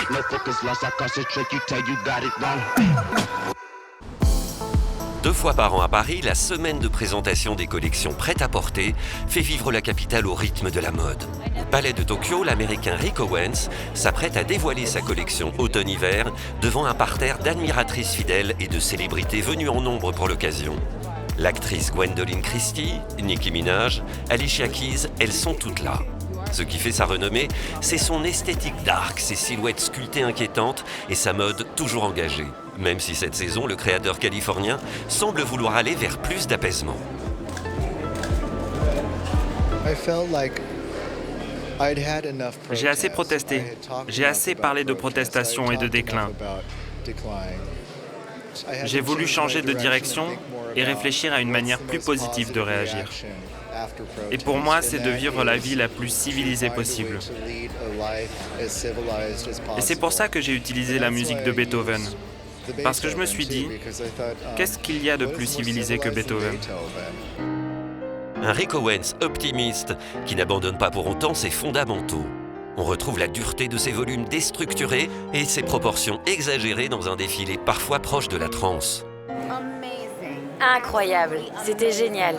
No focus lost, I concentrate, you tell you got it wrong. 2 fois par an à Paris, la semaine de présentation des collections prêt-à-porter fait vivre la capitale au rythme de la mode. Au Palais de Tokyo, l'américain Rick Owens s'apprête à dévoiler sa collection automne-hiver devant un parterre d'admiratrices fidèles et de célébrités venues en nombre pour l'occasion. L'actrice Gwendoline Christie, Nicki Minaj, Alicia Keys, elles sont toutes là. Ce qui fait sa renommée, c'est son esthétique dark, ses silhouettes sculptées inquiétantes et sa mode toujours engagée. Même si cette saison, le créateur californien semble vouloir aller vers plus d'apaisement. J'ai assez protesté. J'ai assez parlé de protestation et de déclin. J'ai voulu changer de direction et réfléchir à une manière plus positive de réagir. Et pour moi, c'est de vivre la vie la plus civilisée possible. Et c'est pour ça que j'ai utilisé la musique de Beethoven. Parce que je me suis dit, qu'est-ce qu'il y a de plus civilisé que Beethoven ? Un Rick Owens optimiste qui n'abandonne pas pour autant ses fondamentaux. On retrouve la dureté de ses volumes déstructurés et ses proportions exagérées dans un défilé parfois proche de la transe. Incroyable, c'était génial.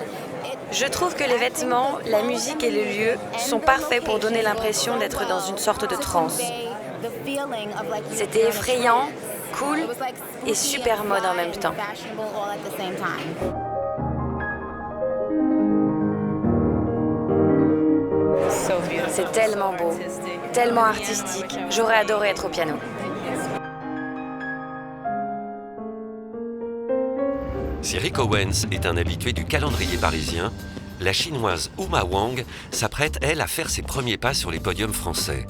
Je trouve que les vêtements, la musique et le lieu sont parfaits pour donner l'impression d'être dans une sorte de transe. C'était effrayant, cool et super mode en même temps. C'est tellement beau, tellement artistique. J'aurais adoré être au piano. Si Rick Owens est un habitué du calendrier parisien, la chinoise Uma Wang s'apprête, elle, à faire ses premiers pas sur les podiums français.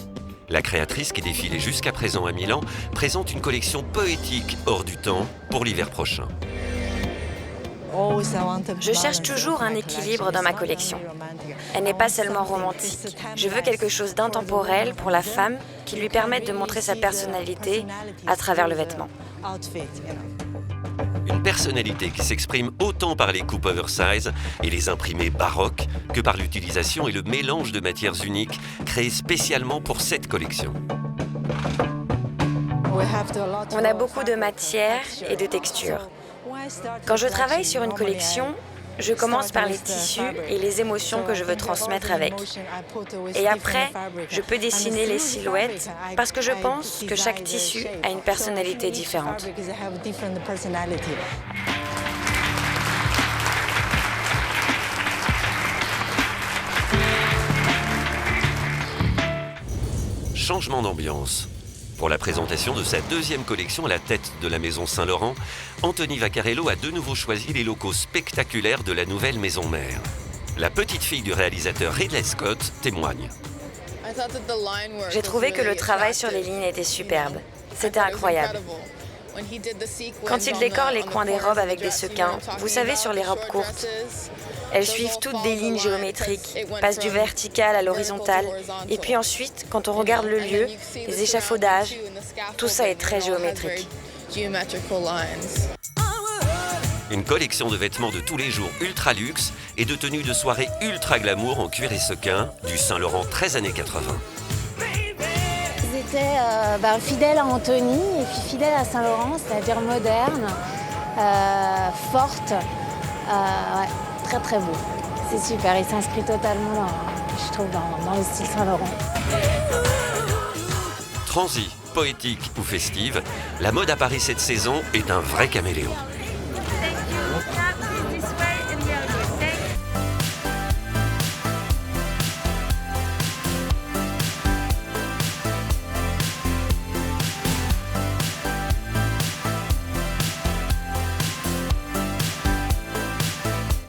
La créatrice, qui défilait jusqu'à présent à Milan, présente une collection poétique hors du temps pour l'hiver prochain. Je cherche toujours un équilibre dans ma collection. Elle n'est pas seulement romantique. Je veux quelque chose d'intemporel pour la femme qui lui permette de montrer sa personnalité à travers le vêtement. Une personnalité qui s'exprime autant par les coupes oversize et les imprimés baroques que par l'utilisation et le mélange de matières uniques créées spécialement pour cette collection. On a beaucoup de matières et de textures. Quand je travaille sur une collection, je commence par les tissus et les émotions que je veux transmettre avec. Et après, je peux dessiner les silhouettes parce que je pense que chaque tissu a une personnalité différente. Changement d'ambiance. Pour la présentation de sa deuxième collection à la tête de la maison Saint-Laurent, Anthony Vaccarello a de nouveau choisi les locaux spectaculaires de la nouvelle maison mère. La petite fille du réalisateur Ridley Scott témoigne. J'ai trouvé que le travail sur les lignes était superbe. C'était incroyable. Quand il décore les coins des robes avec des sequins, vous savez, sur les robes courtes, elles suivent toutes des lignes géométriques, passent du vertical à l'horizontal, et puis ensuite, quand on regarde le lieu, les échafaudages, tout ça est très géométrique. Une collection de vêtements de tous les jours ultra luxe et de tenues de soirée ultra glamour en cuir et sequin du Saint-Laurent 13 années 80. Ils étaient fidèles à Anthony et puis fidèles à Saint-Laurent, c'est-à-dire moderne, forte, ouais, très très beau. C'est super, il s'inscrit totalement, je trouve, dans le style Saint-Laurent. Transi, poétique ou festive, la mode à Paris cette saison est un vrai caméléon.